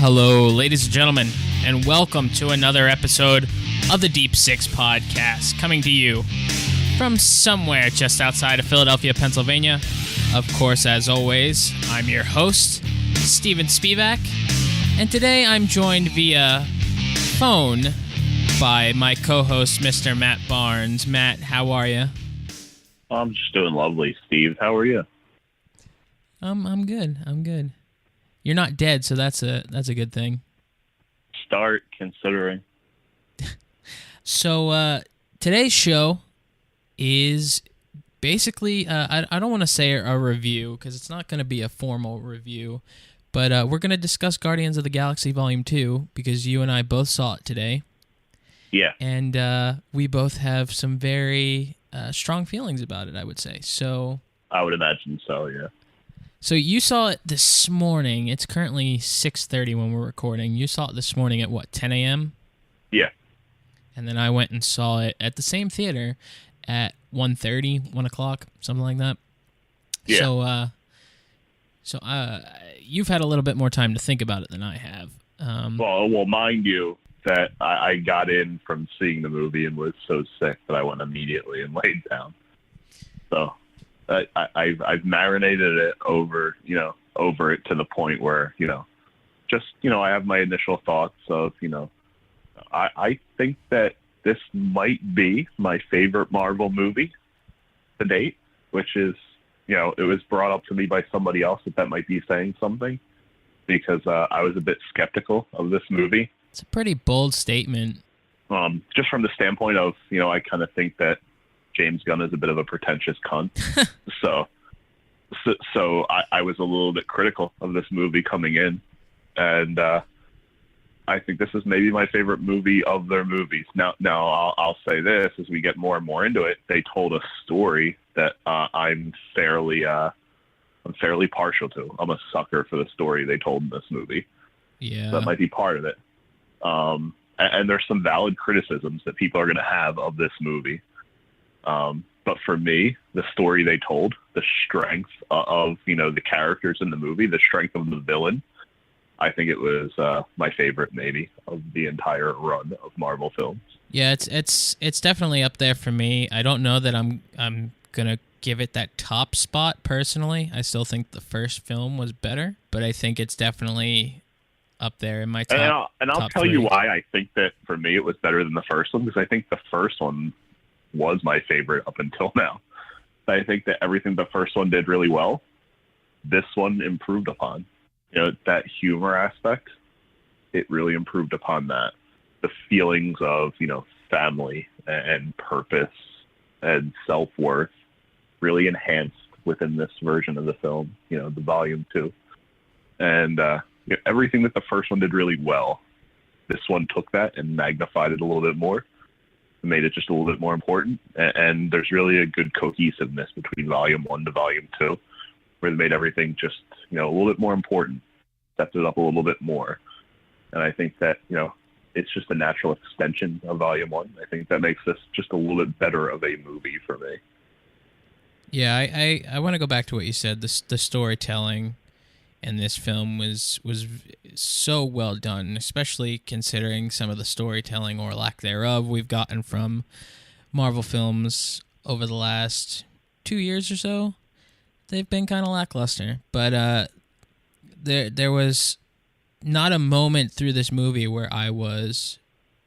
Hello, ladies and gentlemen, and welcome to another episode of the Deep Six Podcast, coming to you from somewhere just outside of Philadelphia, Pennsylvania. Of course, as always, I'm your host, Steven Spivak, and today I'm joined via phone by my co-host, Mr. Matt Barnes. Matt, how are you? I'm just doing lovely, Steve. How are you? I'm good. You're not dead, so that's a good thing. Start considering. So today's show is basically I don't want to say a review because it's not going to be a formal review, but we're going to discuss Guardians of the Galaxy Volume 2 because you and I both saw it today. Yeah. And we both have some very strong feelings about it, I would say. So I would imagine so, yeah. So you saw it this morning. It's currently 6:30 when we're recording. You saw it this morning at what, 10 a.m.? Yeah. And then I went and saw it at the same theater at 1:30, 1 o'clock, something like that. Yeah. So you've had a little bit more time to think about it than I have. Well, mind you that I got in from seeing the movie and was so sick that I went immediately and laid down. So I've marinated it over it to the point where, I have my initial thoughts of, I think that this might be my favorite Marvel movie to date, which is, it was brought up to me by somebody else that might be saying something because I was a bit skeptical of this movie. It's a pretty bold statement. Just from the standpoint of, I kind of think that James Gunn is a bit of a pretentious cunt. So I was a little bit critical of this movie coming in. And I think this is maybe my favorite movie of their movies. Now I'll say this, as we get more and more into it, they told a story that I'm fairly partial to. I'm a sucker for the story they told in this movie. Yeah. So that might be part of it. And there's some valid criticisms that people are going to have of this movie. But for me, the story they told, the strength of, the characters in the movie, the strength of the villain, I think it was my favorite maybe of the entire run of Marvel films. Yeah, it's definitely up there for me. I don't know that I'm gonna give it that top spot personally. I still think the first film was better, but I think it's definitely up there in my top. And I'll tell you why I think that for me it was better than the first one, because I think the first one was my favorite up until now. I think that everything the first one did really well, this one improved upon. That humor aspect, it really improved upon that. The feelings of, family and purpose and self-worth really enhanced within this version of the film, the Volume 2. And everything that the first one did really well, this one took that and magnified it a little bit more. Made it just a little bit more important, and there's really a good cohesiveness between Volume 1 to Volume 2, where they made everything just, a little bit more important, stepped it up a little bit more. And I think that, it's just a natural extension of Volume 1. I think that makes this just a little bit better of a movie for me. Yeah, I want to go back to what you said. The storytelling in this film was so well done, especially considering some of the storytelling or lack thereof we've gotten from Marvel films over the last 2 years or so. They've been kind of lackluster, but there was not a moment through this movie where I was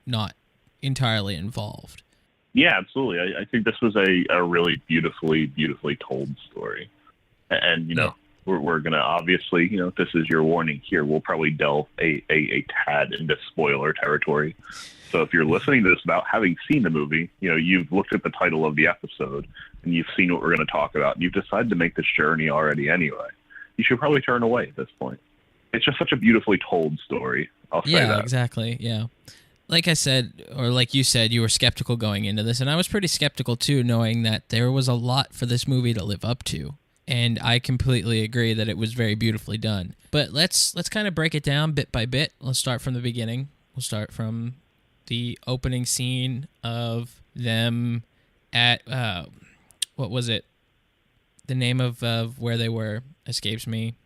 not entirely involved. Yeah, absolutely. I think this was a really beautifully told story, and Yeah. We're going to obviously, this is your warning here. We'll probably delve a tad into spoiler territory. So if you're listening to this without having seen the movie, you've looked at the title of the episode and you've seen what we're going to talk about and you've decided to make this journey already anyway, you should probably turn away at this point. It's just such a beautifully told story. I'll say that. Yeah, exactly. Yeah. Like I said, or like you said, you were skeptical going into this, and I was pretty skeptical too, knowing that there was a lot for this movie to live up to. And I completely agree that it was very beautifully done. But let's kind of break it down bit by bit. Let's start from the beginning. We'll start from the opening scene of them at what was it? The name of where they were escapes me.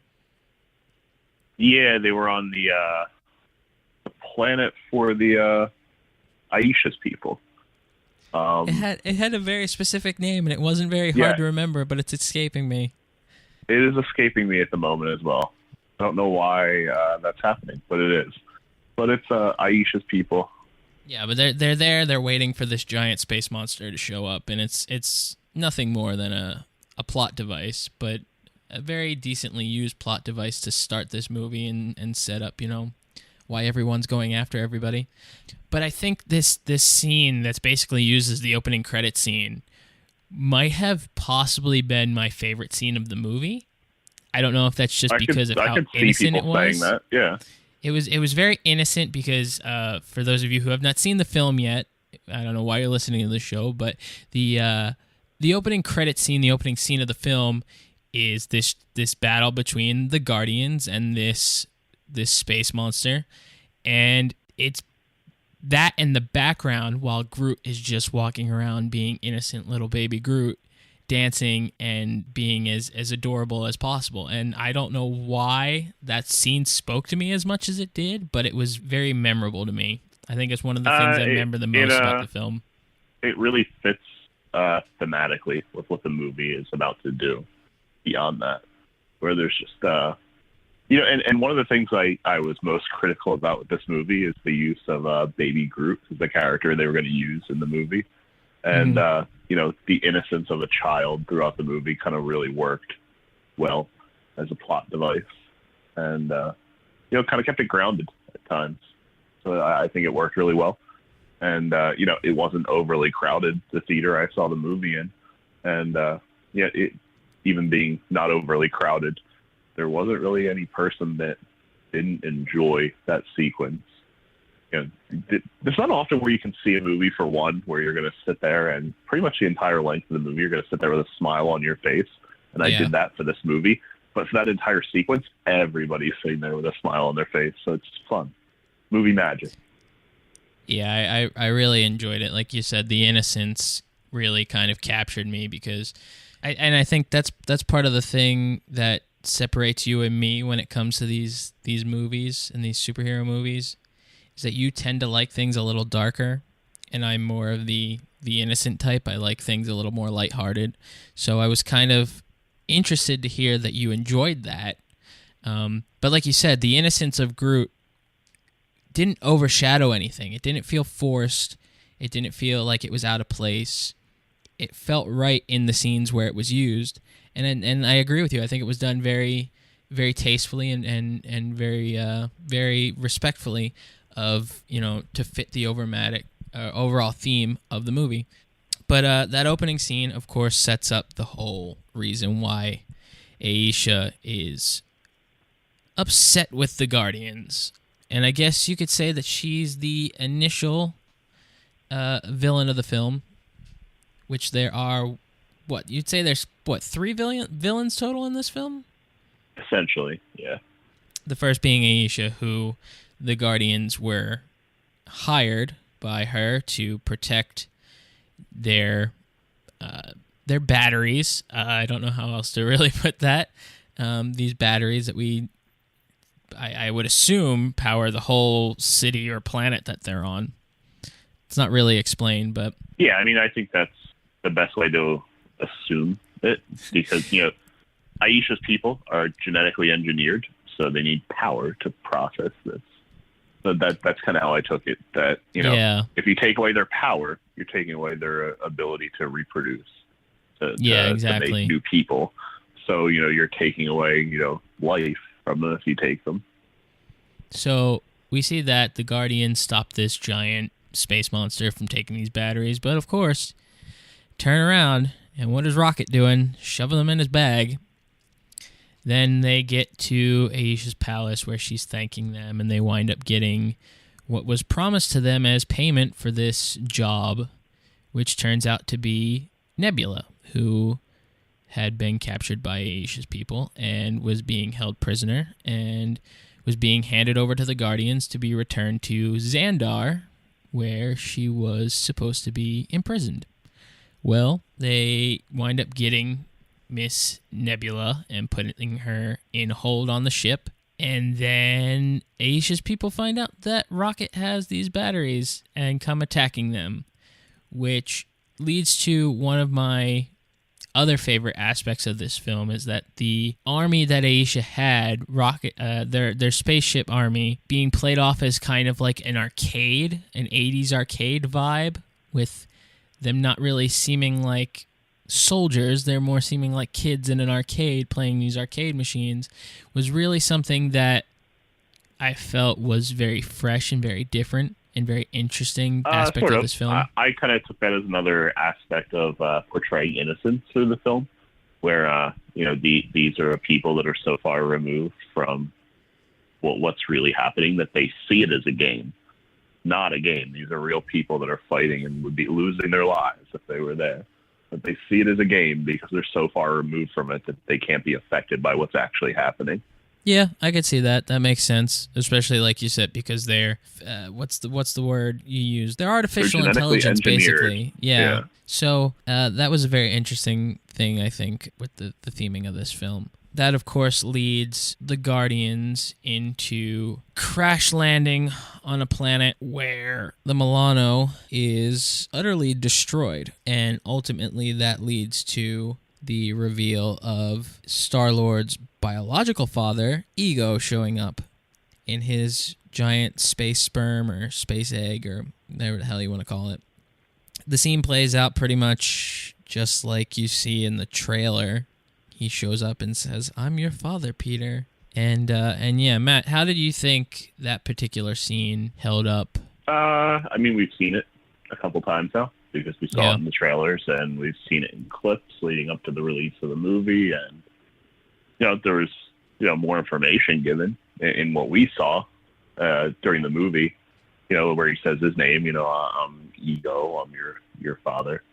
Yeah, they were on planet for the Aisha's people. It had a very specific name, and it wasn't very hard to remember, but it's escaping me. It is escaping me at the moment as well. I don't know why that's happening, but it is. But it's Aisha's people. Yeah, but they're there. They're waiting for this giant space monster to show up, and it's nothing more than a plot device, but a very decently used plot device to start this movie and set up, why everyone's going after everybody. But I think this scene that's basically used as the opening credit scene might have possibly been my favorite scene of the movie. I don't know if that's just because of how innocent it was. Saying that. Yeah. It was very innocent because for those of you who have not seen the film yet, I don't know why you're listening to this show, but the opening credit scene, the opening scene of the film is this battle between the Guardians and this space monster, and it's that in the background while Groot is just walking around being innocent little baby Groot, dancing and being as adorable as possible. And I don't know why that scene spoke to me as much as it did, but it was very memorable to me. I think it's one of the things I remember the most about the film. It really fits thematically with what the movie is about to do beyond that, where there's just and one of the things I was most critical about with this movie is the use of baby Groot as the character they were going to use in the movie. And the innocence of a child throughout the movie kind of really worked well as a plot device, and kind of kept it grounded at times. So I think it worked really well, and it wasn't overly crowded, the theater I saw the movie in, and it even being not overly crowded, there wasn't really any person that didn't enjoy that sequence. There's not often where you can see a movie for one where you're going to sit there and pretty much the entire length of the movie you're going to sit there with a smile on your face, and I did that for this movie. But for that entire sequence, everybody's sitting there with a smile on their face, so it's fun. Movie magic. Yeah, I really enjoyed it. Like you said, the innocence really kind of captured me because I think that's part of the thing that separates you and me when it comes to these movies and these superhero movies, is that you tend to like things a little darker, and I'm more of the innocent type. I like things a little more lighthearted. So I was kind of interested to hear that you enjoyed that. But like you said, the innocence of Groot didn't overshadow anything. It didn't feel forced. It didn't feel like it was out of place. It felt right in the scenes where it was used. And I agree with you. I think it was done very, very tastefully and very, very respectfully of, to fit the overall theme of the movie. But that opening scene, of course, sets up the whole reason why Aisha is upset with the Guardians. And I guess you could say that she's the initial villain of the film, which there are, you'd say there's, 3 villains total in this film? Essentially, yeah. The first being Aisha, who the Guardians were hired by her to protect their batteries. I don't know how else to really put that. These batteries that I would assume power the whole city or planet that they're on. It's not really explained, but yeah, I mean, I think that's the best way to assume it, because Aisha's people are genetically engineered, so they need power to process this. So that's kind of how I took it. That if you take away their power, you're taking away their ability to reproduce. Exactly. To make new people. So you're taking away life from them if you take them. So we see that the Guardians stop this giant space monster from taking these batteries, but of course, turn around, and what is Rocket doing? Shoving them in his bag. Then they get to Aisha's palace where she's thanking them, and they wind up getting what was promised to them as payment for this job, which turns out to be Nebula, who had been captured by Aisha's people and was being held prisoner and was being handed over to the Guardians to be returned to Xandar, where she was supposed to be imprisoned. Well, they wind up getting Miss Nebula and putting her in hold on the ship, And then Aisha's people find out that Rocket has these batteries and come attacking them, which leads to one of my other favorite aspects of this film is that the army that Aisha had, Rocket, their spaceship army, being played off as kind of like an arcade, an 80s arcade vibe, with them not really seeming like soldiers, they're more seeming like kids in an arcade playing these arcade machines, was really something that I felt was very fresh and very different and very interesting aspect of this film. I kind of took that as another aspect of portraying innocence through the film, where these are people that are so far removed from what's really happening that they see it as a game, not a game. These are real people that are fighting and would be losing their lives if they were there. But they see it as a game because they're so far removed from it that they can't be affected by what's actually happening. Yeah, I could see that. That makes sense, especially like you said, because they're what's the word you use? They're artificial intelligence, basically. Yeah. So that was a very interesting thing, I think, with the theming of this film. That, of course, leads the Guardians into crash landing on a planet where the Milano is utterly destroyed. And ultimately, that leads to the reveal of Star-Lord's biological father, Ego, showing up in his giant space sperm or space egg or whatever the hell you want to call it. The scene plays out pretty much just like you see in the trailer. He shows up and says, "I'm your father, Peter." And yeah, Matt, how did you think that particular scene held up? I mean, we've seen it a couple times now because we saw it in the trailers and we've seen it in clips leading up to the release of the movie. And, there was, more information given in what we saw during the movie, where he says his name, I'm Ego, I'm your father.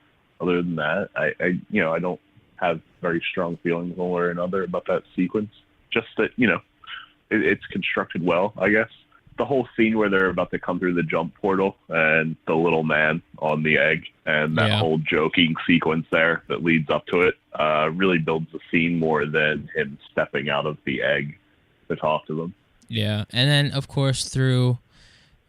Other than that, I don't have very strong feelings one way or another about that sequence. Just that, it's constructed well, I guess. The whole scene where they're about to come through the jump portal and the little man on the egg and that whole joking sequence there that leads up to it really builds the scene more than him stepping out of the egg to talk to them. Yeah, and then, of course, through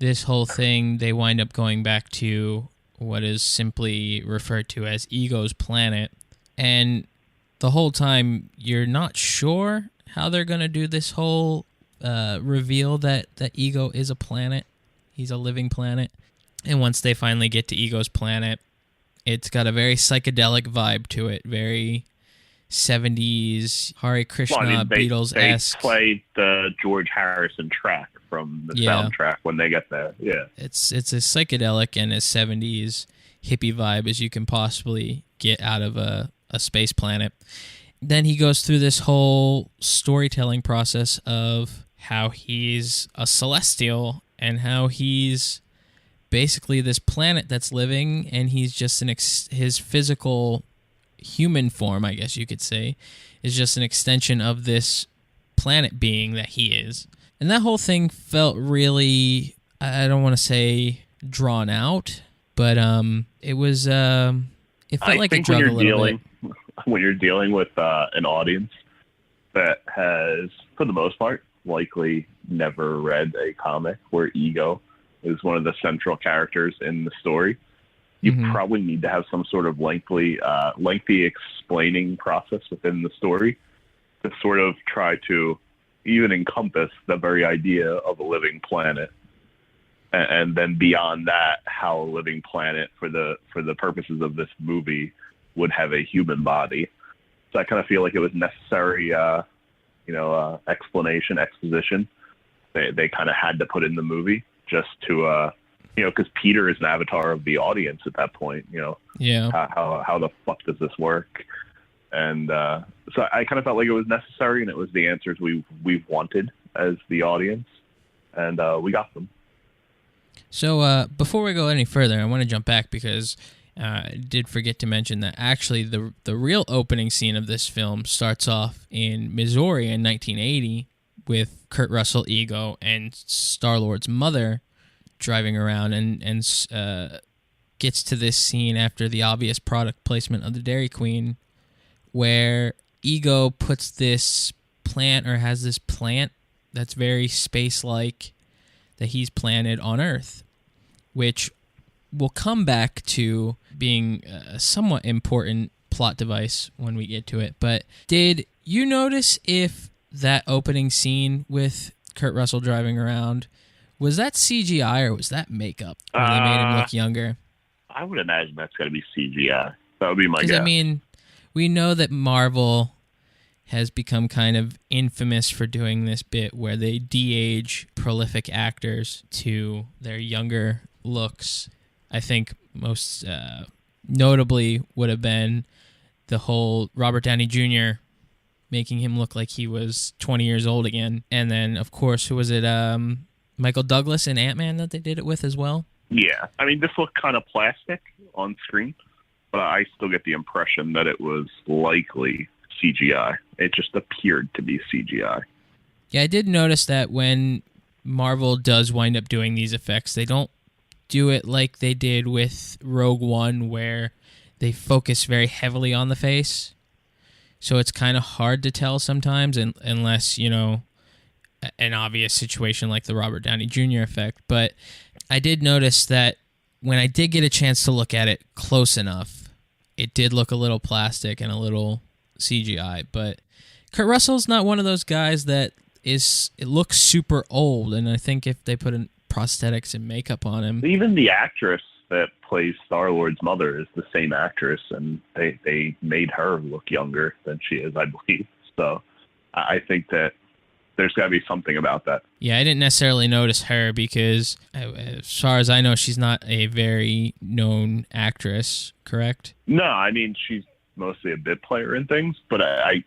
this whole thing, they wind up going back to what is simply referred to as Ego's planet. And the whole time, you're not sure how they're going to do this whole reveal that Ego is a planet. He's a living planet. And once they finally get to Ego's planet, it's got a very psychedelic vibe to it. Very 70s, Hare Krishna, Beatles-esque. They played the George Harrison track from the soundtrack when they get there. Yeah, it's as psychedelic and as 70s hippie vibe as you can possibly get out of a space planet. Then he goes through this whole storytelling process of how he's a celestial and how he's basically this planet that's living, and he's just his physical human form, I guess you could say, is just an extension of this planet being that he is. And that whole thing felt really, I don't want to say drawn out, but it was, it felt like it drug a little bit. When you're dealing with an audience that has, for the most part, likely never read a comic where Ego is one of the central characters in the story, you probably need to have some sort of lengthy explaining process within the story to sort of try to even encompass the very idea of a living planet. And then beyond that, how a living planet for the purposes of this movie would have a human body. So I kind of feel like it was necessary, exposition. They kind of had to put in the movie just to, because Peter is an avatar of the audience at that point. How the fuck does this work? And so I kind of felt like it was necessary, and it was the answers we've wanted as the audience, and we got them. So before we go any further, I want to jump back because I did forget to mention that actually the real opening scene of this film starts off in Missouri in 1980 with Kurt Russell, Ego, and Star-Lord's mother driving around and gets to this scene after the obvious product placement of the Dairy Queen where Ego puts this plant or has this plant that's very space-like that he's planted on Earth, which will come back to being a somewhat important plot device when we get to it. But did you notice if that opening scene with Kurt Russell driving around, was that CGI or was that makeup when they made him look younger? I would imagine that's got to be CGI. That would be my guess. I mean, we know that Marvel has become kind of infamous for doing this bit where they de-age prolific actors to their younger looks. I think most notably would have been the whole Robert Downey Jr. making him look like he was 20 years old again. And then, of course, who was it? Michael Douglas in Ant-Man that they did it with as well? Yeah. I mean, this looked kind of plastic on screen, but I still get the impression that it was likely CGI. It just appeared to be CGI. Yeah, I did notice that when Marvel does wind up doing these effects, they don't do it like they did with Rogue One, where they focus very heavily on the face. So it's kind of hard to tell sometimes, unless, you know, an obvious situation like the Robert Downey Jr. effect. But I did notice that when I did get a chance to look at it close enough, it did look a little plastic and a little CGI. But Kurt Russell's not one of those guys that it looks super old, and I think if they put in prosthetics and makeup on him... Even the actress that plays Star-Lord's mother is the same actress, and they made her look younger than she is, I believe. So I think that there's got to be something about that. Yeah, I didn't necessarily notice her because, as far as I know, she's not a very known actress, correct? No, I mean, she's mostly a bit player in things, but I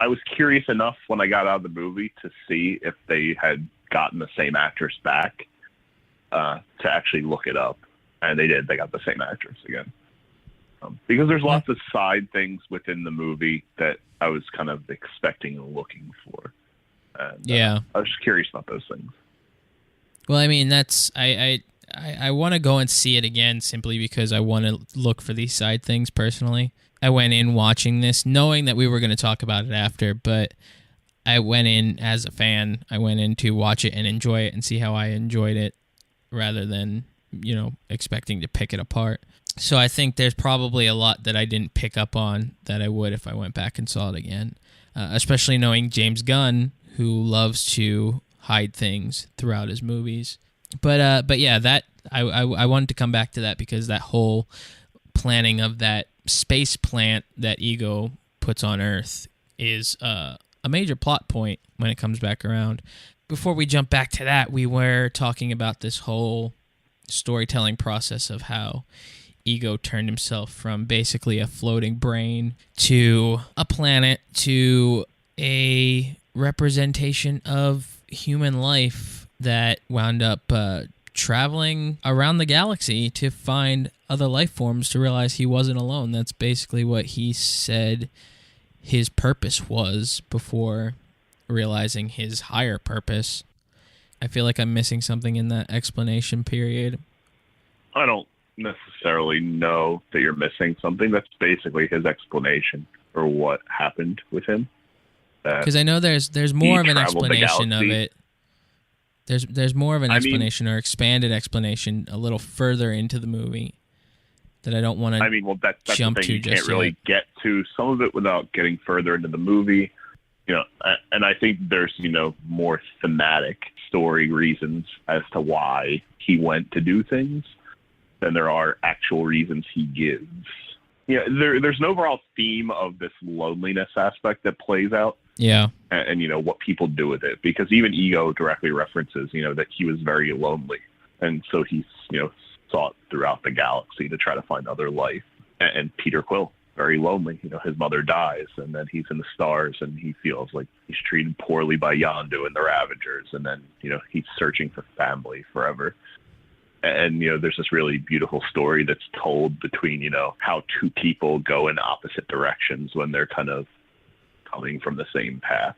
was curious enough when I got out of the movie to see if they had gotten the same actress back to actually look it up. And they did. They got the same actress again. Because there's lots of side things within the movie that I was kind of expecting and looking for. And, yeah. I was just curious about those things. Well, I mean, that's... I want to go and see it again simply because I want to look for these side things personally. I went in watching this knowing that we were going to talk about it after, but I went in as a fan. I went in to watch it and enjoy it and see how I enjoyed it rather than, you know, expecting to pick it apart. So I think there's probably a lot that I didn't pick up on that I would if I went back and saw it again, especially knowing James Gunn, who loves to hide things throughout his movies. But yeah, that I wanted to come back to that because that whole planning of that space plant that Ego puts on Earth is a major plot point when it comes back around. Before we jump back to that, we were talking about this whole storytelling process of how Ego turned himself from basically a floating brain to a planet to a representation of human life that wound up traveling around the galaxy to find other life forms to realize he wasn't alone. That's basically what he said his purpose was before realizing his higher purpose. I feel like I'm missing something in that explanation period. I don't necessarily know that you're missing something. That's basically his explanation for what happened with him. Because I know there's more of an explanation of it. There's more of an explanation or expanded explanation a little further into the movie that I don't want to that's jump the thing. to You just can't really get to some of it without getting further into the movie. You know, and I think there's, you know, more thematic story reasons as to why he went to do things than there are actual reasons he gives. Yeah, there's an overall theme of this loneliness aspect that plays out. Yeah. And, you know, what people do with it. Because even Ego directly references, you know, that he was very lonely. And so he's, you know, sought throughout the galaxy to try to find other life. And Peter Quill, very lonely. You know, his mother dies, and then he's in the stars, and he feels like he's treated poorly by Yondu and the Ravagers. And then, you know, he's searching for family forever. And, you know, there's this really beautiful story that's told between, you know, how two people go in opposite directions when they're kind of coming from the same path,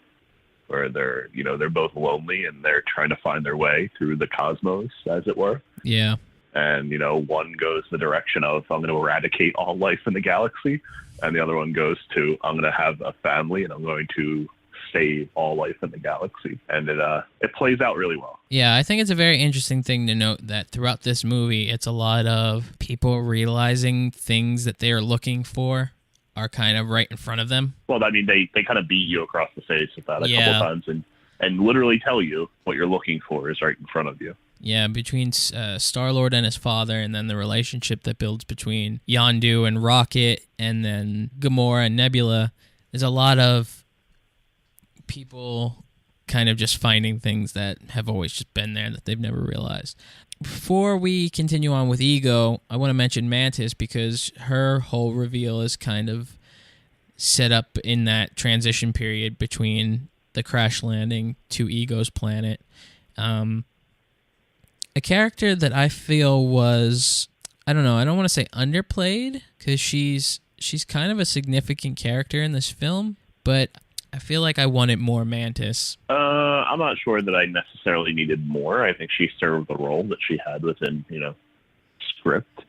where they're, you know, they're both lonely and they're trying to find their way through the cosmos, as it were. Yeah. And, you know, one goes the direction of, I'm going to eradicate all life in the galaxy. And the other one goes to, I'm going to have a family and I'm going to save all life in the galaxy, and it plays out really well. Yeah, I think it's a very interesting thing to note that throughout this movie, it's a lot of people realizing things that they are looking for are kind of right in front of them. Well, I mean, they kind of beat you across the face with that a couple times, and literally tell you what you're looking for is right in front of you. Yeah, between Star-Lord and his father, and then the relationship that builds between Yondu and Rocket, and then Gamora and Nebula. There's a lot of people kind of just finding things that have always just been there that they've never realized. Before we continue on with Ego, I want to mention Mantis because her whole reveal is kind of set up in that transition period between the crash landing to Ego's planet. A character that I feel was, I don't know, I don't want to say underplayed because she's kind of a significant character in this film, but I feel like I wanted more Mantis. I'm not sure that I necessarily needed more. I think she served the role that she had within, script.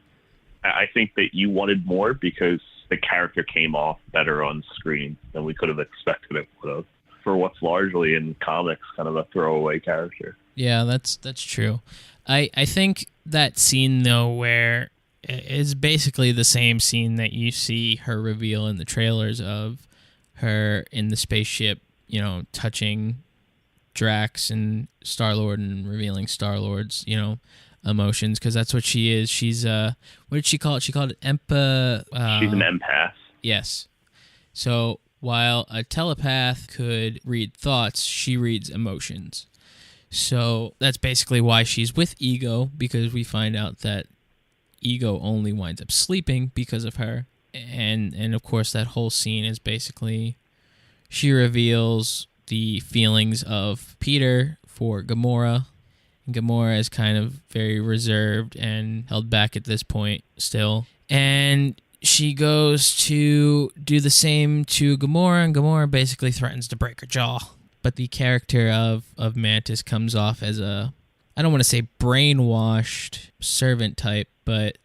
I think that you wanted more because the character came off better on screen than we could have expected it would have. For what's largely in comics kind of a throwaway character. Yeah, that's true. I think that scene, though, where it's basically the same scene that you see her reveal in the trailers of her in the spaceship, touching Drax and Star-Lord and revealing Star-Lord's, emotions, because that's what she is. She's, what did she call it? She called it She's an empath. Yes. So while a telepath could read thoughts, she reads emotions. So that's basically why she's with Ego, because we find out that Ego only winds up sleeping because of her. And of course, that whole scene is basically she reveals the feelings of Peter for Gamora. And Gamora is kind of very reserved and held back at this point still. And she goes to do the same to Gamora, and Gamora basically threatens to break her jaw. But the character of Mantis comes off as a, I don't want to say brainwashed servant type, but...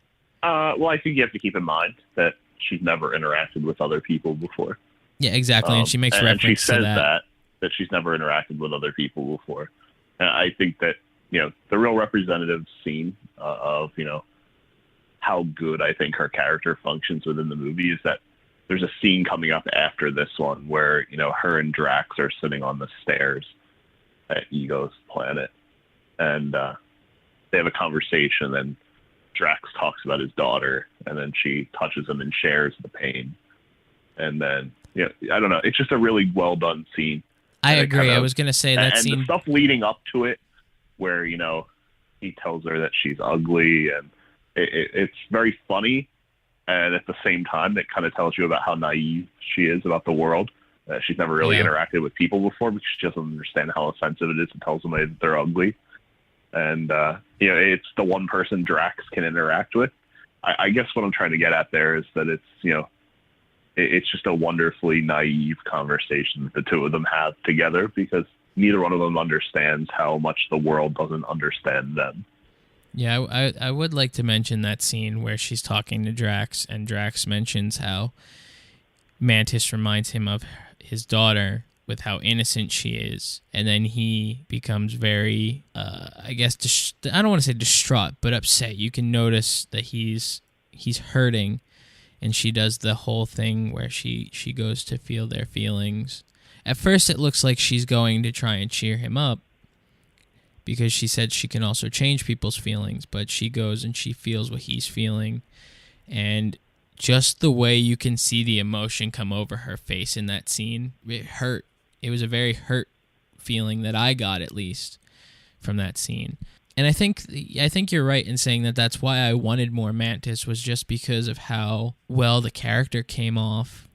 Well, I think you have to keep in mind that she's never interacted with other people before. Yeah, exactly, and she makes reference to that. And she says that she's never interacted with other people before. And I think that, the real representative scene of, how good I think her character functions within the movie is that there's a scene coming up after this one where, her and Drax are sitting on the stairs at Ego's planet. And they have a conversation, and Drax talks about his daughter, and then she touches him and shares the pain. And then, I don't know. It's just a really well-done scene. I agree. I was going to say that scene. And the stuff leading up to it where, he tells her that she's ugly, and it's very funny. And at the same time, it kind of tells you about how naive she is about the world. She's never really interacted with people before because she doesn't understand how offensive it is to tell somebody that they're ugly. And, it's the one person Drax can interact with. I guess what I'm trying to get at there is that it's, it's just a wonderfully naive conversation that the two of them have together because neither one of them understands how much the world doesn't understand them. Yeah, I would like to mention that scene where she's talking to Drax, and Drax mentions how Mantis reminds him of his daughter with how innocent she is. And then he becomes very, I guess, I don't want to say distraught, but upset. You can notice that he's hurting, and she does the whole thing where she goes to feel their feelings. At first, it looks like she's going to try and cheer him up, because she said she can also change people's feelings, but she goes and she feels what he's feeling. And just the way you can see the emotion come over her face in that scene, it hurt. It was a very hurt feeling that I got, at least, from that scene. And I think you're right in saying that that's why I wanted more Mantis, was just because of how well the character came off.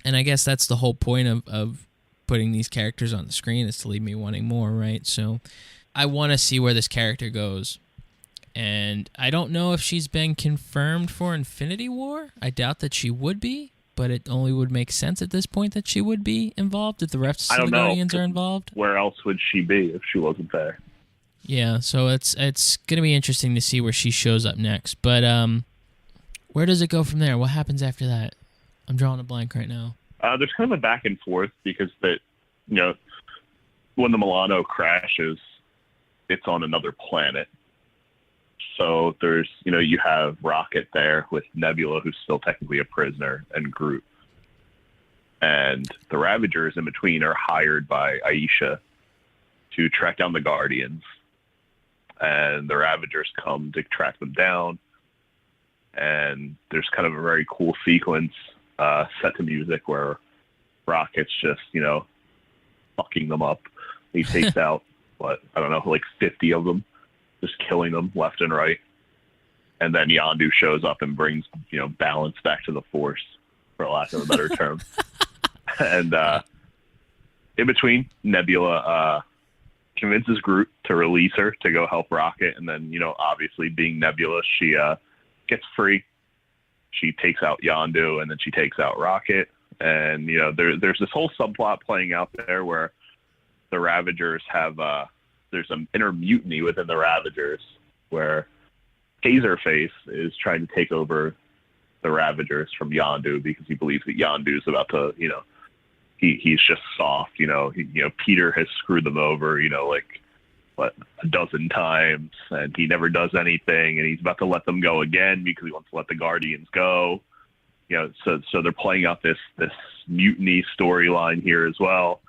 And I guess that's the whole point of putting these characters on the screen, is to leave me wanting more, right? So I want to see where this character goes. And I don't know if she's been confirmed for Infinity War. I doubt that she would be, but it only would make sense at this point that she would be involved if the rest of the Guardians are involved. Where else would she be if she wasn't there? Yeah, so it's going to be interesting to see where she shows up next. But where does it go from there? What happens after that? I'm drawing a blank right now. There's kind of a back and forth because you know, when the Milano crashes, it's on another planet. So there's, you know, you have Rocket there with Nebula, who's still technically a prisoner, and Groot. And the Ravagers in between are hired by Aisha to track down the Guardians. And the Ravagers come to track them down. And there's kind of a very cool sequence set to music where Rocket's just, you know, fucking them up. He takes out, what, I don't know, like 50 of them, just killing them left and right. And then Yondu shows up and brings, you know, balance back to the Force, for lack of a better term. And in between, Nebula convinces Groot to release her to go help Rocket. And then, you know, obviously being Nebula, she gets free. She takes out Yondu, and then she takes out Rocket. And, you know, there's this whole subplot playing out there where the Ravagers have, there's an inner mutiny within the Ravagers where Taserface is trying to take over the Ravagers from Yondu because he believes that Yondu's about to, you know, he's just soft, you know, Peter has screwed them over, you know, like, what, a dozen times, and he never does anything, and he's about to let them go again because he wants to let the Guardians go. You know, so they're playing out this mutiny storyline here as well,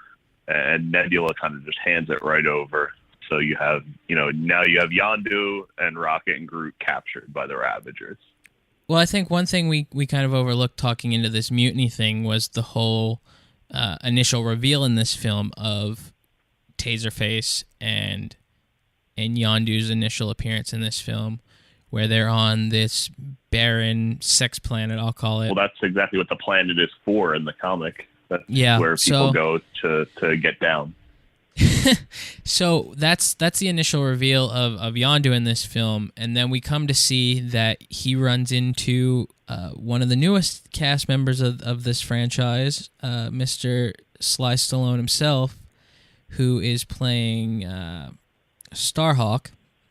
and Nebula kind of just hands it right over. So you have, you know, now you have Yondu and Rocket and Groot captured by the Ravagers. Well, I think one thing we kind of overlooked talking into this mutiny thing was the whole initial reveal in this film of Taserface and Yondu's initial appearance in this film, where they're on this barren sex planet, I'll call it. Well, that's exactly what the planet is for in the comic. That's where people go to get down. So that's the initial reveal of Yondu in this film, and then we come to see that he runs into one of the newest cast members of this franchise, Mr. Sly Stallone himself, who is playing Starhawk.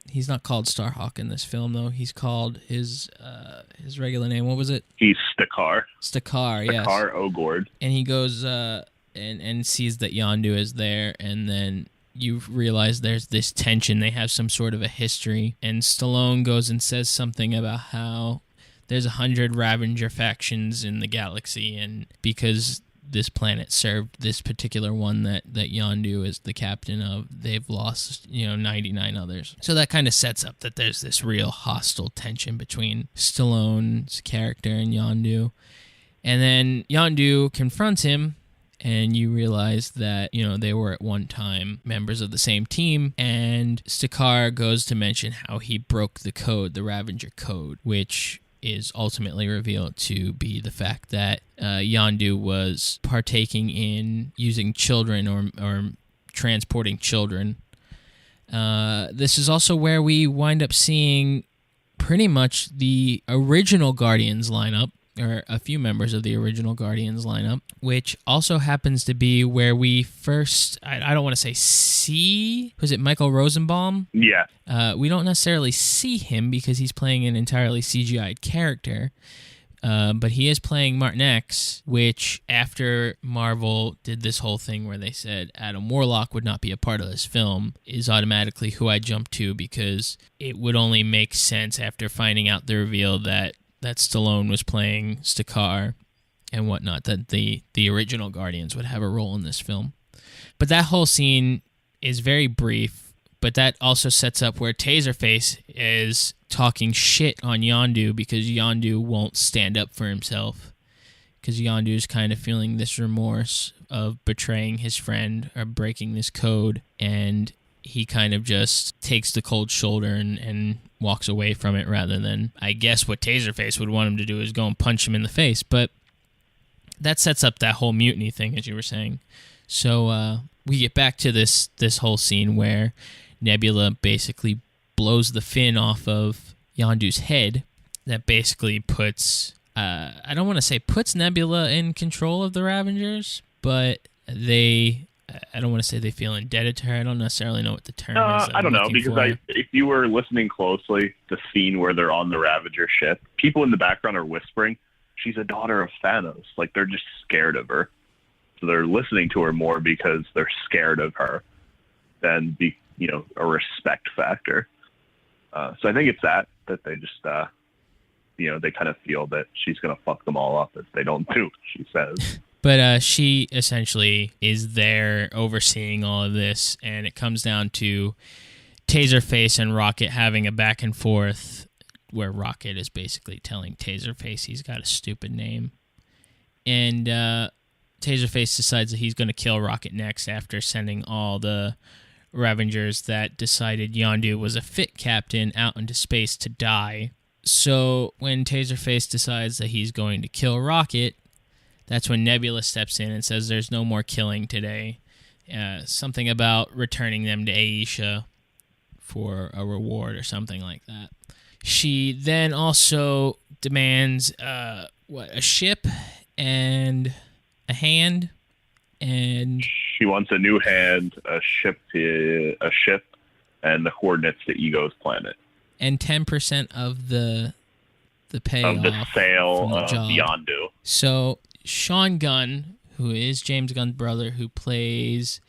He's not called Starhawk in this film, though. He's called his regular name. What was it? He's Stakar. Stakar, yes. Stakar Ogord. And he goes and sees that Yondu is there, and then you realize there's this tension. They have some sort of a history, and Stallone goes and says something about how there's 100 Ravager factions in the galaxy, and because this planet served this particular one that Yondu is the captain of, they've lost, 99 others. So that kind of sets up that there's this real hostile tension between Stallone's character and Yondu. And then Yondu confronts him, and you realize that, they were at one time members of the same team, and Stakar goes to mention how he broke the code, the Ravager code, which is ultimately revealed to be the fact that Yondu was partaking in using children or transporting children. This is also where we wind up seeing pretty much the original Guardians lineup, or a few members of the original Guardians lineup, which also happens to be where we first, I don't want to say see, was it Michael Rosenbaum? Yeah. We don't necessarily see him because he's playing an entirely CGI'd character, but he is playing Martin X, which after Marvel did this whole thing where they said Adam Warlock would not be a part of this film, is automatically who I jump to, because it would only make sense after finding out the reveal that Stallone was playing Stakar and whatnot, that the original Guardians would have a role in this film. But that whole scene is very brief, but that also sets up where Taserface is talking shit on Yondu because Yondu won't stand up for himself, because Yondu is kind of feeling this remorse of betraying his friend or breaking this code, and he kind of just takes the cold shoulder and walks away from it, rather than, I guess, what Taserface would want him to do is go and punch him in the face. But that sets up that whole mutiny thing, as you were saying. So we get back to this whole scene where Nebula basically blows the fin off of Yondu's head. That basically puts, I don't want to say puts Nebula in control of the Ravengers, but I don't want to say they feel indebted to her. I don't necessarily know what the term is. I don't know, because if you were listening closely, the scene where they're on the Ravager ship, people in the background are whispering, she's a daughter of Thanos. Like, they're just scared of her. So they're listening to her more because they're scared of her than a respect factor. So I think it's that they just, they kind of feel that she's going to fuck them all up if they don't do what she says. But she essentially is there overseeing all of this, and it comes down to Taserface and Rocket having a back and forth where Rocket is basically telling Taserface he's got a stupid name. And Taserface decides that he's going to kill Rocket next after sending all the Ravengers that decided Yondu was a fit captain out into space to die. So when Taserface decides that he's going to kill Rocket, that's when Nebula steps in and says there's no more killing today. Something about returning them to Aisha for a reward or something like that. She then also demands a ship and a hand, and she wants a new hand, a ship, and the coordinates to Ego's planet, and 10% of the payoff of the sale of job. Yondu. So Sean Gunn, who is James Gunn's brother, who plays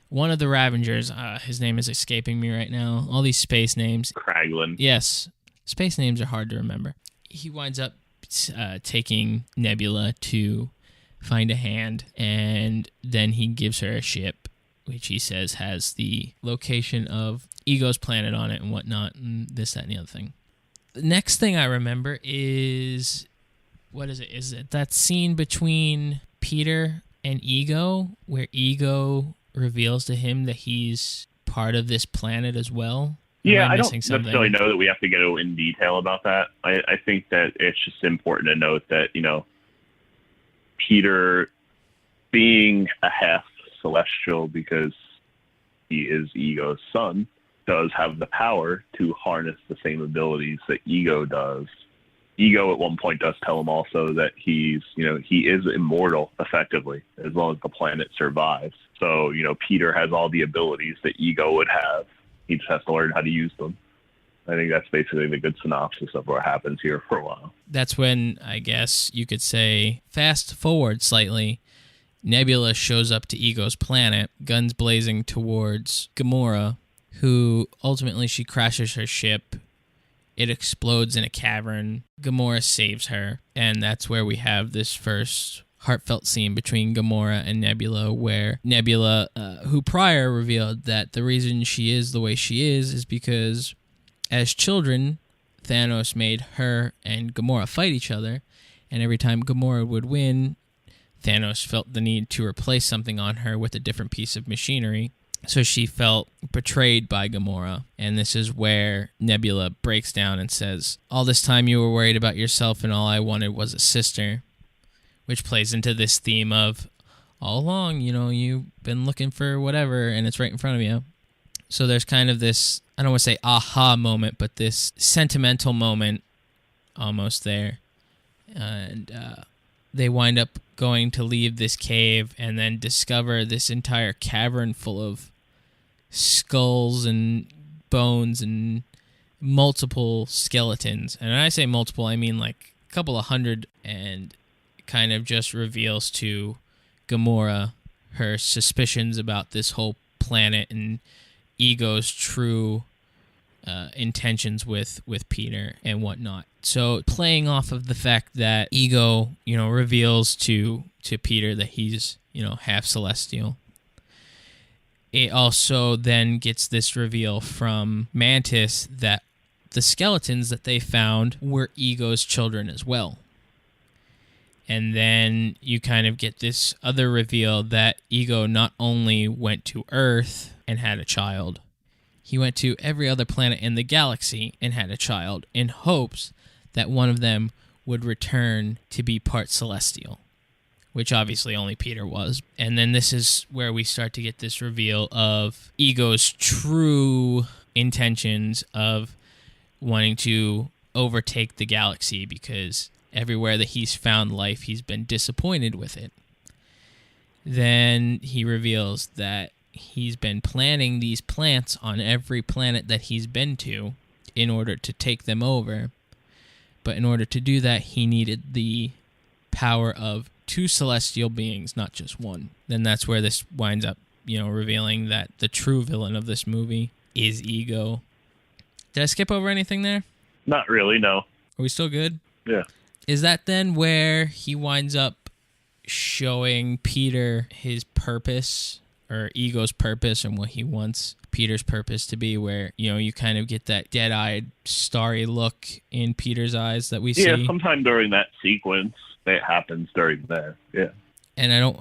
one of the Ravengers, his name is escaping me right now. All these space names. Kraglin. Yes, space names are hard to remember. He winds up taking Nebula to find a hand, and then he gives her a ship, which he says has the location of Ego's planet on it and whatnot, and this, that, and the other thing. The next thing I remember is, what is it? Is it that scene between Peter and Ego, where Ego reveals to him that he's part of this planet as well? Yeah, I don't necessarily know that we have to go in detail about that. I think that it's just important to note that, Peter, being a half celestial because he is Ego's son, does have the power to harness the same abilities that Ego does. Ego at one point does tell him also that he is immortal effectively as long as the planet survives. So, Peter has all the abilities that Ego would have. He just has to learn how to use them. I think that's basically the good synopsis of what happens here for a while. That's when, I guess you could say, fast forward slightly, Nebula shows up to Ego's planet, guns blazing towards Gamora, who ultimately she crashes her ship. It explodes in a cavern. Gamora saves her, and that's where we have this first heartfelt scene between Gamora and Nebula, where Nebula, who prior revealed that the reason she is the way she is because as children, Thanos made her and Gamora fight each other, and every time Gamora would win, Thanos felt the need to replace something on her with a different piece of machinery. So she felt betrayed by Gamora, and this is where Nebula breaks down and says, all this time you were worried about yourself and all I wanted was a sister, which plays into this theme of all along, you've been looking for whatever, and it's right in front of you. So there's kind of this, I don't want to say aha moment, but this sentimental moment almost there. And they wind up going to leave this cave and then discover this entire cavern full of skulls and bones and multiple skeletons. And when I say multiple, I mean like a couple of hundred, and kind of just reveals to Gamora her suspicions about this whole planet and Ego's true intentions with Peter and whatnot. So playing off of the fact that Ego, reveals to Peter that he's, half celestial, it also then gets this reveal from Mantis that the skeletons that they found were Ego's children as well. And then you kind of get this other reveal that Ego not only went to Earth and had a child, he went to every other planet in the galaxy and had a child in hopes that one of them would return to be part celestial, which obviously only Peter was. And then this is where we start to get this reveal of Ego's true intentions of wanting to overtake the galaxy, because everywhere that he's found life, he's been disappointed with it. Then he reveals that he's been planting these plants on every planet that he's been to in order to take them over. But in order to do that, he needed the power of two celestial beings, not just one. Then that's where this winds up, revealing that the true villain of this movie is Ego. Did I skip over anything there? Not really, no. Are we still good? Yeah. Is that then where he winds up showing Peter his purpose, or Ego's purpose, and what he wants Peter's purpose to be, where, you kind of get that dead-eyed, starry look in Peter's eyes that we see? Yeah, sometime during that sequence, it happens during there, yeah. And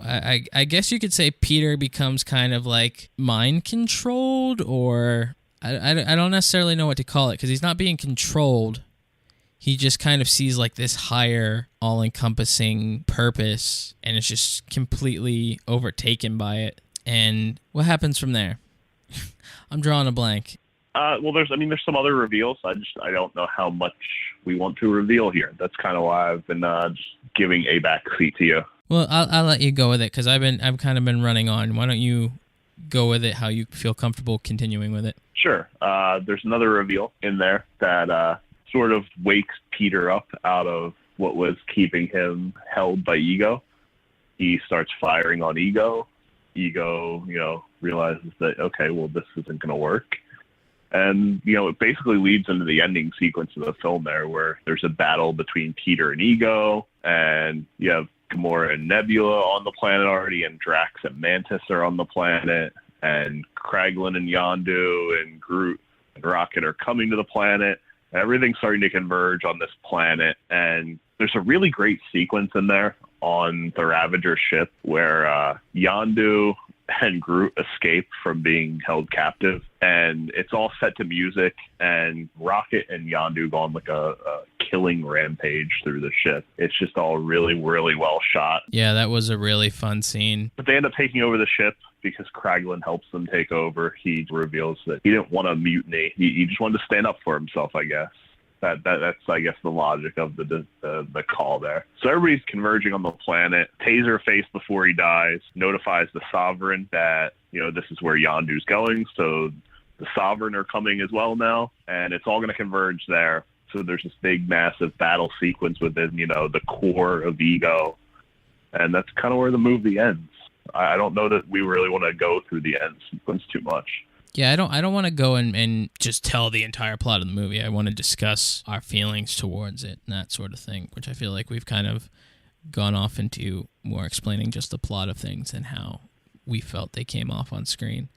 I guess you could say Peter becomes kind of like mind-controlled, or I don't necessarily know what to call it, because he's not being controlled. He just kind of sees like this higher, all-encompassing purpose, and is just completely overtaken by it. And what happens from there? I'm drawing a blank. Well, there's some other reveals. I don't know how much we want to reveal here. That's kind of why I've been just giving a backseat to you. Well, I'll let you go with it, because I've kind of been running on. Why don't you go with it? How you feel comfortable continuing with it? Sure. There's another reveal in there that sort of wakes Peter up out of what was keeping him held by Ego. He starts firing on Ego. Ego, realizes that, okay, well, this isn't going to work. And, it basically leads into the ending sequence of the film there, where there's a battle between Peter and Ego, and you have Gamora and Nebula on the planet already, and Drax and Mantis are on the planet, and Kraglin and Yondu and Groot and Rocket are coming to the planet. Everything's starting to converge on this planet, and there's a really great sequence in there on the Ravager ship where Yondu and Groot escape from being held captive, and it's all set to music, and Rocket and Yondu go on like a killing rampage through the ship. It's just all really, really well shot. Yeah, that was a really fun scene. But they end up taking over the ship because Kraglin helps them take over. He reveals that he didn't want to mutiny. He just wanted to stand up for himself, I guess. That's I guess the logic of the call there. So everybody's converging on the planet. Taserface, before he dies, notifies the Sovereign that this is where Yondu's going. So the Sovereign are coming as well now, and it's all going to converge there. So there's this big, massive battle sequence within the core of Ego, and that's kind of where the movie ends. I don't know that we really want to go through the end sequence too much. Yeah, I don't want to go and just tell the entire plot of the movie. I want to discuss our feelings towards it and that sort of thing, which I feel like we've kind of gone off into more explaining just the plot of things and how we felt they came off on screen.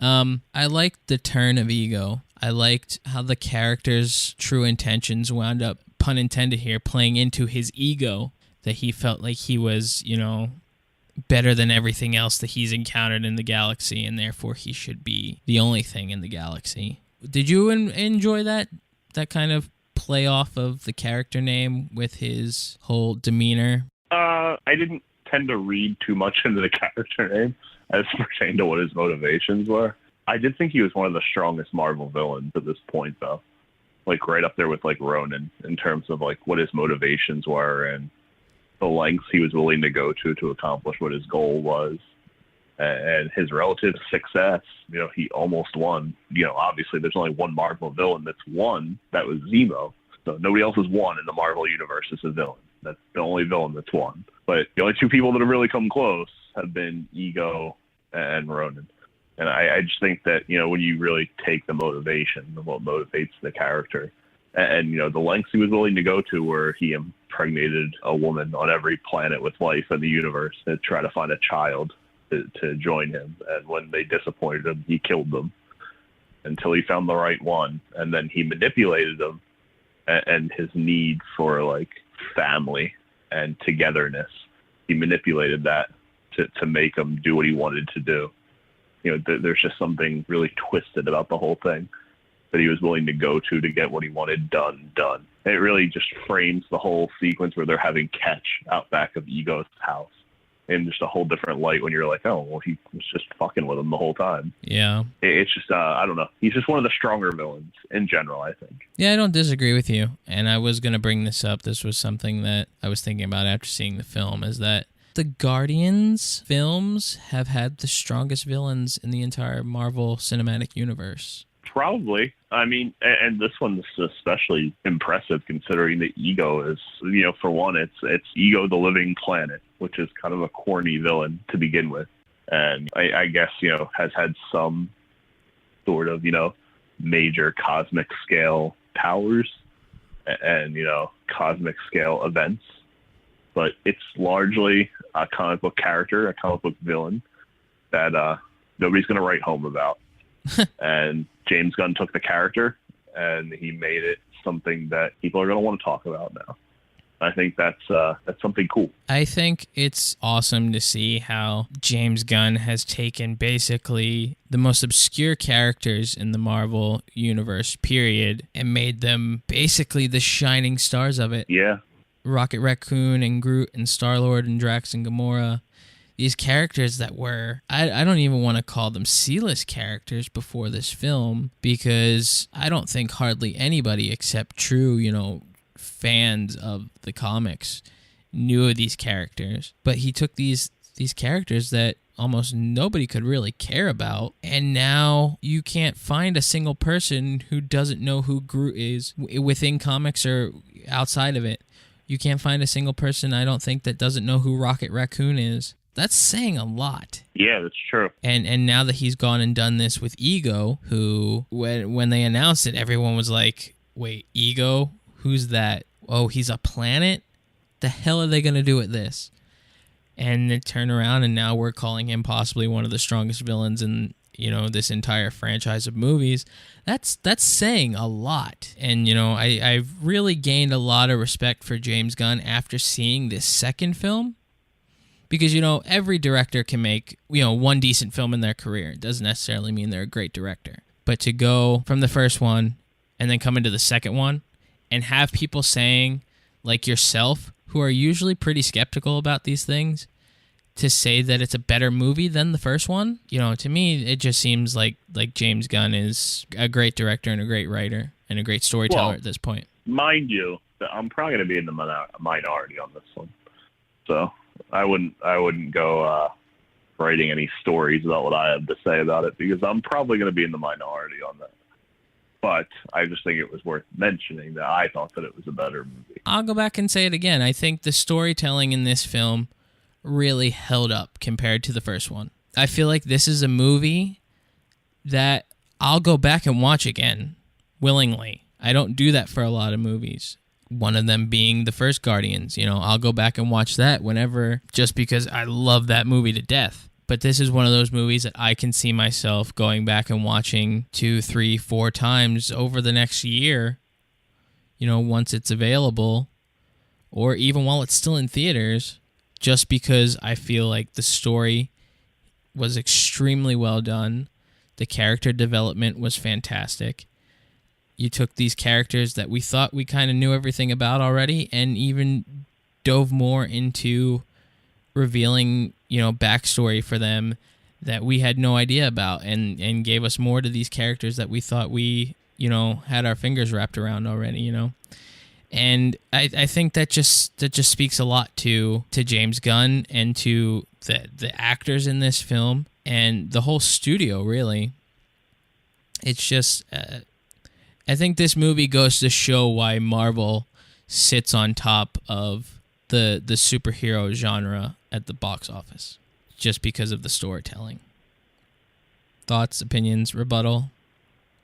I liked the turn of Ego. I liked how the character's true intentions wound up, pun intended here, playing into his ego, that he felt like he was, better than everything else that he's encountered in the galaxy, and therefore he should be the only thing in the galaxy. Did you enjoy that kind of play off of the character name with his whole demeanor? I didn't tend to read too much into the character name as pertained to what his motivations were. I did think he was one of the strongest Marvel villains at this point, though. Like right up there with like Ronan in terms of like what his motivations were and the lengths he was willing to go to accomplish what his goal was, and his relative success. He almost won. Obviously there's only one Marvel villain that's won. That was Zemo. So nobody else has won in the Marvel universe as a villain. That's the only villain that's won. But the only two people that have really come close have been Ego and Ronan. And I just think that, when you really take the motivation of what motivates the character, and the lengths he was willing to go to, where he impregnated a woman on every planet with life in the universe to try to find a child to join him. And when they disappointed him, he killed them until he found the right one. And then he manipulated them, and his need for like family and togetherness, he manipulated that to make him do what he wanted to do. There's just something really twisted about the whole thing that he was willing to go to get what he wanted done. And it really just frames the whole sequence where they're having catch out back of Ego's house in just a whole different light when you're like, oh, well, he was just fucking with him the whole time. Yeah. It's just, I don't know. He's just one of the stronger villains in general, I think. Yeah, I don't disagree with you. And I was going to bring this up. This was something that I was thinking about after seeing the film, is that the Guardians films have had the strongest villains in the entire Marvel Cinematic Universe. Probably. I mean, and this one's especially impressive considering that Ego is, for one, it's Ego the Living Planet, which is kind of a corny villain to begin with. And I guess, has had some sort of, major cosmic scale powers and, cosmic scale events. But it's largely a comic book character, a comic book villain that nobody's going to write home about. And James Gunn took the character and he made it something that people are going to want to talk about now. I think that's something cool. I think it's awesome to see how James Gunn has taken basically the most obscure characters in the Marvel universe, period, and made them basically the shining stars of it. Yeah. Rocket Raccoon and Groot and Star-Lord and Drax and Gamora. These characters that were, I don't even want to call them C-list characters before this film, because I don't think hardly anybody except true, fans of the comics knew of these characters. But he took these characters that almost nobody could really care about, and now you can't find a single person who doesn't know who Groot is within comics or outside of it. You can't find a single person, I don't think, that doesn't know who Rocket Raccoon is. That's saying a lot. Yeah, that's true. And now that he's gone and done this with Ego, who, when they announced it, everyone was like, wait, Ego? Who's that? Oh, he's a planet? The hell are they going to do with this? And they turn around, and now we're calling him possibly one of the strongest villains in, this entire franchise of movies. That's saying a lot. And, I've really gained a lot of respect for James Gunn after seeing this second film. Because, every director can make, one decent film in their career. It doesn't necessarily mean they're a great director. But to go from the first one and then come into the second one and have people saying, like yourself, who are usually pretty skeptical about these things, to say that it's a better movie than the first one, to me, it just seems like James Gunn is a great director and a great writer and a great storyteller at this point. Mind you, I'm probably going to be in the minority on this one. So I wouldn't go writing any stories about what I have to say about it, because I'm probably going to be in the minority on that. But I just think it was worth mentioning that I thought that it was a better movie. I'll go back and say it again. I think the storytelling in this film really held up compared to the first one. I feel like this is a movie that I'll go back and watch again willingly. I don't do that for a lot of movies. One of them being the first Guardians. I'll go back and watch that whenever, just because I love that movie to death. But this is one of those movies that I can see myself going back and watching 2, 3, 4 times over the next year, once it's available, or even while it's still in theaters, just because I feel like the story was extremely well done. The character development was fantastic. You took these characters that we thought we kind of knew everything about already and even dove more into revealing, backstory for them that we had no idea about, and gave us more to these characters that we thought we, had our fingers wrapped around already, And I think that just speaks a lot to James Gunn and to the actors in this film and the whole studio, really. It's just, I think this movie goes to show why Marvel sits on top of the superhero genre at the box office, just because of the storytelling. Thoughts, opinions, rebuttal,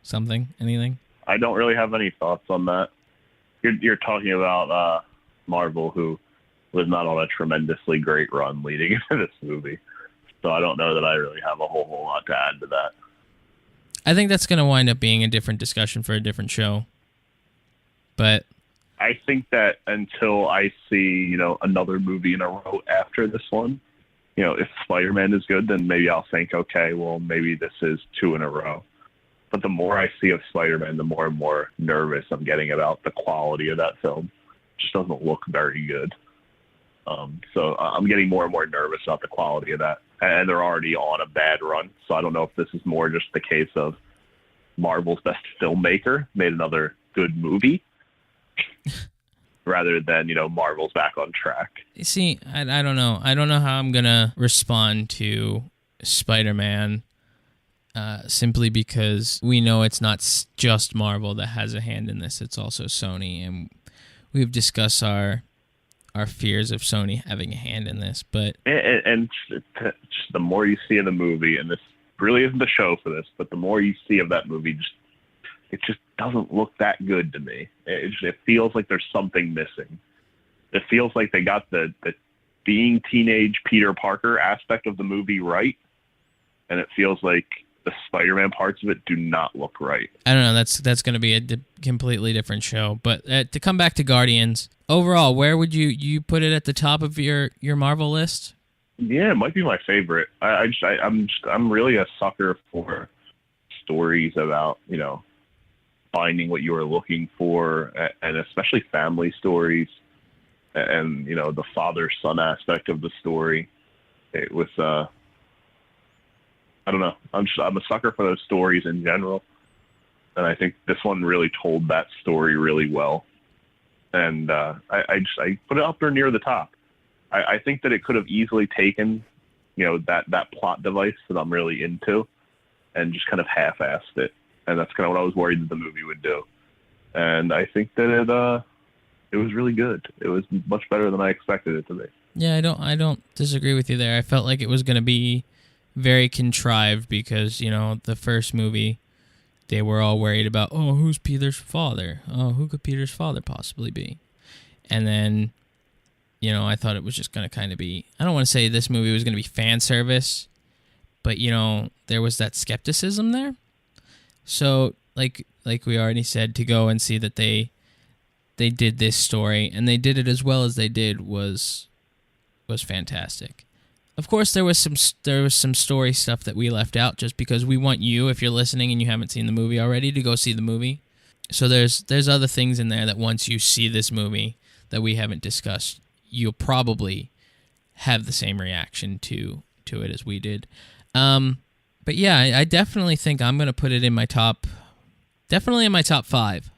something, anything? I don't really have any thoughts on that. You're talking about Marvel, who was not on a tremendously great run leading into this movie. So I don't know that I really have a whole lot to add to that. I think that's going to wind up being a different discussion for a different show. But I think that until I see, another movie in a row after this one, if Spider-Man is good, then maybe I'll think, okay, well, maybe this is 2 in a row. But the more I see of Spider-Man, the more and more nervous I'm getting about the quality of that film. It just doesn't look very good. So I'm getting more and more nervous about the quality of that. And they're already on a bad run. So I don't know if this is more just the case of Marvel's best filmmaker made another good movie rather than, Marvel's back on track. See, I don't know. I don't know how I'm going to respond to Spider-Man simply because we know it's not just Marvel that has a hand in this. It's also Sony, and we've discussed our fears of Sony having a hand in this. But and just the more you see of the movie, and this really isn't the show for this, but the more you see of that movie, it just doesn't look that good to me. It feels like there's something missing. It feels like they got the being teenage Peter Parker aspect of the movie right, and it feels like the Spider-Man parts of it do not look right. I don't know. That's going to be a completely different show. But to come back to Guardians, overall, where would you put it at the top of your Marvel list? Yeah, it might be my favorite. I'm really a sucker for stories about, finding what you are looking for, and especially family stories, and the father-son aspect of the story. It was I don't know. I'm a sucker for those stories in general, and I think this one really told that story really well. And I put it up there near the top. I think that it could have easily taken, that plot device that I'm really into, and just kind of half-assed it. And that's kind of what I was worried that the movie would do. And I think that it was really good. It was much better than I expected it to be. Yeah, I don't disagree with you there. I felt like it was going to be very contrived because, the first movie, they were all worried about, who's Peter's father? Oh, who could Peter's father possibly be? And then, I thought it was just going to kind of be, I don't want to say this movie was going to be fan service, but, there was that skepticism there. So, like we already said, to go and see that they did this story, and they did it as well as they did was fantastic. Of course, there was some story stuff that we left out just because we want you, if you're listening and you haven't seen the movie already, to go see the movie. So there's other things in there that once you see this movie that we haven't discussed, you'll probably have the same reaction to it as we did. But yeah, I definitely think I'm going to put it in my top 5.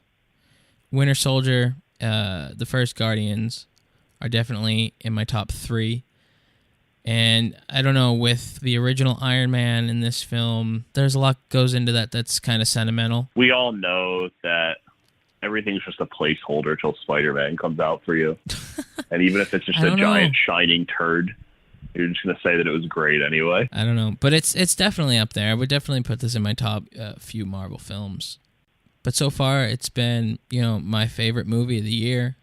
Winter Soldier, the first Guardians are definitely in my top 3. And I don't know, with the original Iron Man in this film, there's a lot goes into that that's kind of sentimental. We all know that everything's just a placeholder till Spider-Man comes out for you. And even if it's just a giant shining turd, you're just going to say that it was great anyway. I don't know. But it's definitely up there. I would definitely put this in my top few Marvel films. But so far, it's been, my favorite movie of the year.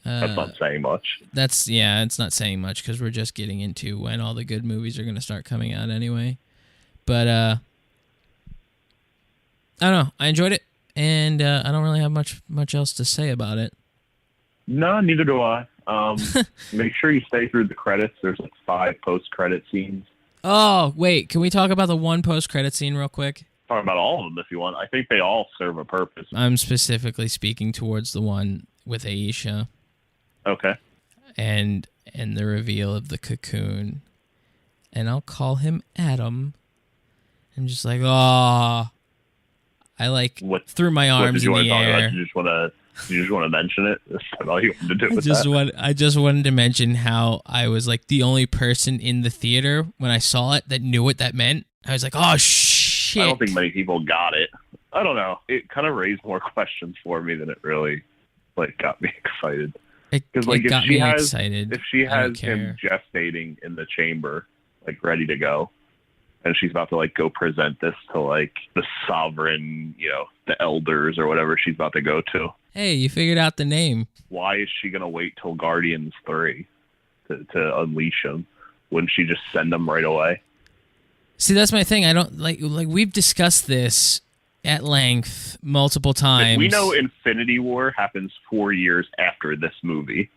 That's not saying much. It's not saying much because we're just getting into when all the good movies are going to start coming out anyway. But I don't know. I enjoyed it, and I don't really have much else to say about it. No, neither do I. Make sure you stay through the credits. There's 5 post-credit scenes. Oh, wait. Can we talk about the one post-credit scene real quick? Talk about all of them if you want. I think they all serve a purpose. I'm specifically speaking towards the one with Aisha. Okay. And the reveal of the Cocoon. And I'll call him Adam. I'm just like, I threw my arms in the air. You just want to mention it? That's all you wanted to do with that? I just wanted to mention how I was like the only person in the theater when I saw it that knew what that meant. I was like, oh, shit. I don't think many people got it. I don't know. It kind of raised more questions for me than it really got me excited. Because if she has him gestating in the chamber, ready to go, and she's about to go present this to the sovereign, the elders or whatever she's about to go to. Hey, you figured out the name. Why is she gonna wait till Guardians 3 to unleash him? Wouldn't she just send them right away? See, that's my thing. I don't like we've discussed this at length multiple times. We know Infinity War happens 4 years after this movie.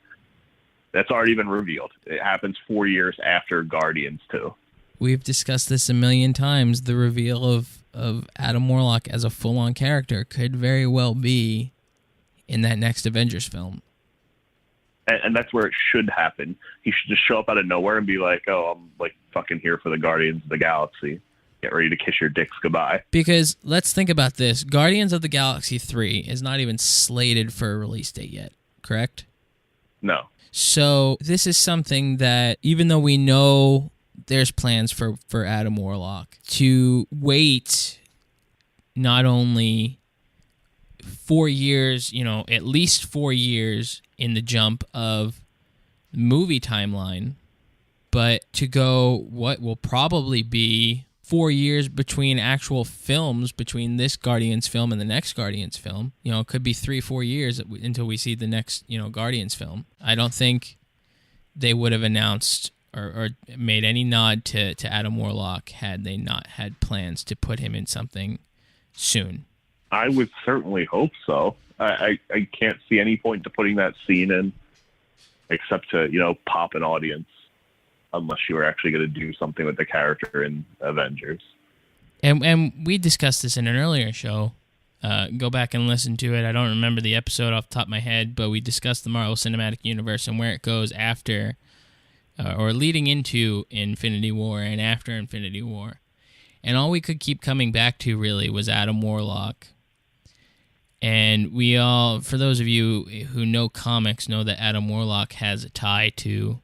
That's already been revealed. It happens 4 years after Guardians 2. We've discussed this a million times. The reveal of Adam Warlock as a full-on character could very well be in that next Avengers film. And that's where it should happen. He should just show up out of nowhere and be like, oh, I'm fucking here for the Guardians of the Galaxy. Get ready to kiss your dicks goodbye. Because let's think about this. Guardians of the Galaxy 3 is not even slated for a release date yet, correct? No. So this is something that, even though we know there's plans for Adam Warlock to wait not only 4 years, at least 4 years in the jump of movie timeline, but to go what will probably be 4 years between actual films, between this Guardians film and the next Guardians film. It could be 3-4 years until we see the next, Guardians film. I don't think they would have announced or made any nod to Adam Warlock had they not had plans to put him in something soon. I would certainly hope so. I can't see any point to putting that scene in except to, pop an audience, unless you were actually going to do something with the character in Avengers. And we discussed this in an earlier show. Go back and listen to it. I don't remember the episode off the top of my head, but we discussed the Marvel Cinematic Universe and where it goes after or leading into Infinity War and after Infinity War. And all we could keep coming back to really was Adam Warlock. And we all, for those of you who know comics, know that Adam Warlock has a tie to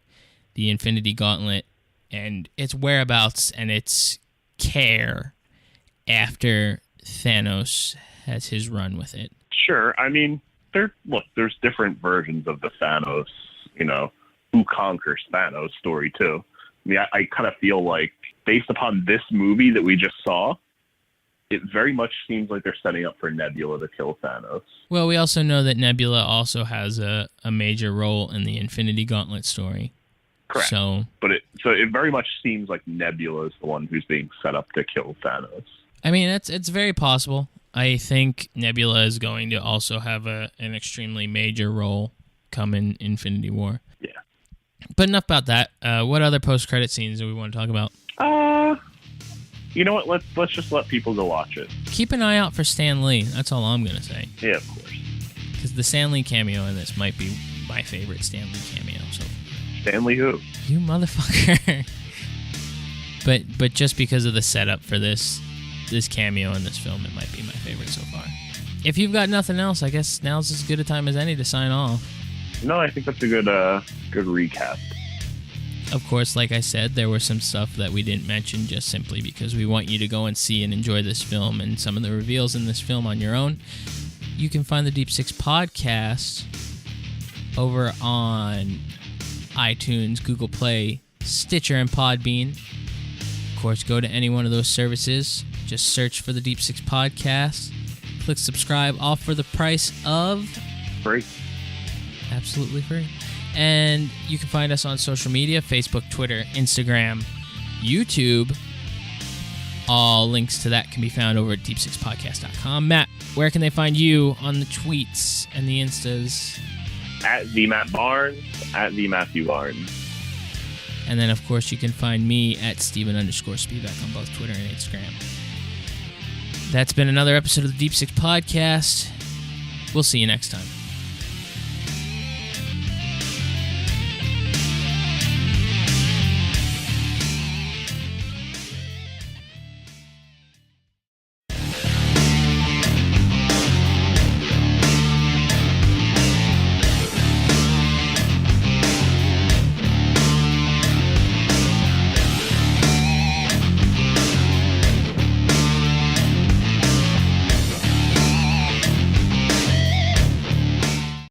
the Infinity Gauntlet and its whereabouts and its care after Thanos has his run with it. Sure. I mean, there's different versions of the Thanos, who conquers Thanos story too. I mean, I kind of feel like based upon this movie that we just saw, it very much seems like they're setting up for Nebula to kill Thanos. Well, we also know that Nebula also has a major role in the Infinity Gauntlet story. Correct. So it very much seems like Nebula is the one who's being set up to kill Thanos. I mean, it's very possible. I think Nebula is going to also have an extremely major role come in Infinity War. Yeah. But enough about that. What other post-credit scenes do we want to talk about? You know what? Let's just let people go watch it. Keep an eye out for Stan Lee. That's all I'm going to say. Yeah, of course. Because the Stan Lee cameo in this might be my favorite Stan Lee cameo. So. Stan Lee who? You motherfucker. But just because of the setup for this cameo in this film, it might be my favorite so far. If you've got nothing else, I guess now's as good a time as any to sign off. No, I think that's a good recap. Of course, like I said, there was some stuff that we didn't mention just simply because we want you to go and see and enjoy this film and some of the reveals in this film on your own. You can find the Deep Six podcast over on iTunes, Google Play, Stitcher, and Podbean. Of course, go to any one of those services. Just search for the Deep Six podcast. Click subscribe, all for the price of... Free. Absolutely free. And you can find us on social media, Facebook, Twitter, Instagram, YouTube. All links to that can be found over at deep6podcast.com. Matt, where can they find you on the tweets and the Instas? At the Matt Barnes, at the Matthew Barnes. And then, of course, you can find me at Steven_Spivak on both Twitter and Instagram. That's been another episode of the Deep Six Podcast. We'll see you next time.